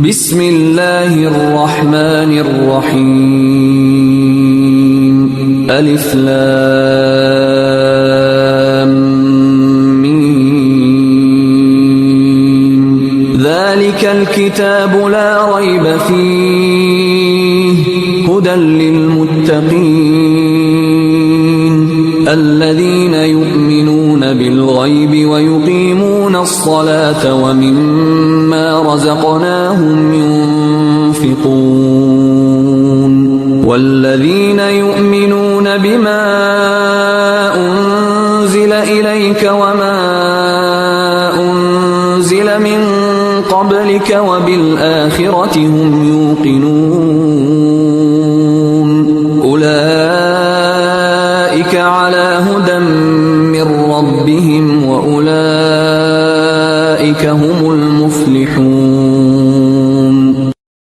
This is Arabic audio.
بسم الله الرحمن الرحيم ألف لام ميم ذلك الكتاب لا ريب فيه هدى للمتقين الذين يؤمنون بالغيب ويقيمون الصلاة ومما رزقناهم ينفقون والذين يؤمنون بما أنزل إليك وما أنزل من قبلك وبالآخرة هم يوقنون أولئك على هدى من ربهم وأولئك هم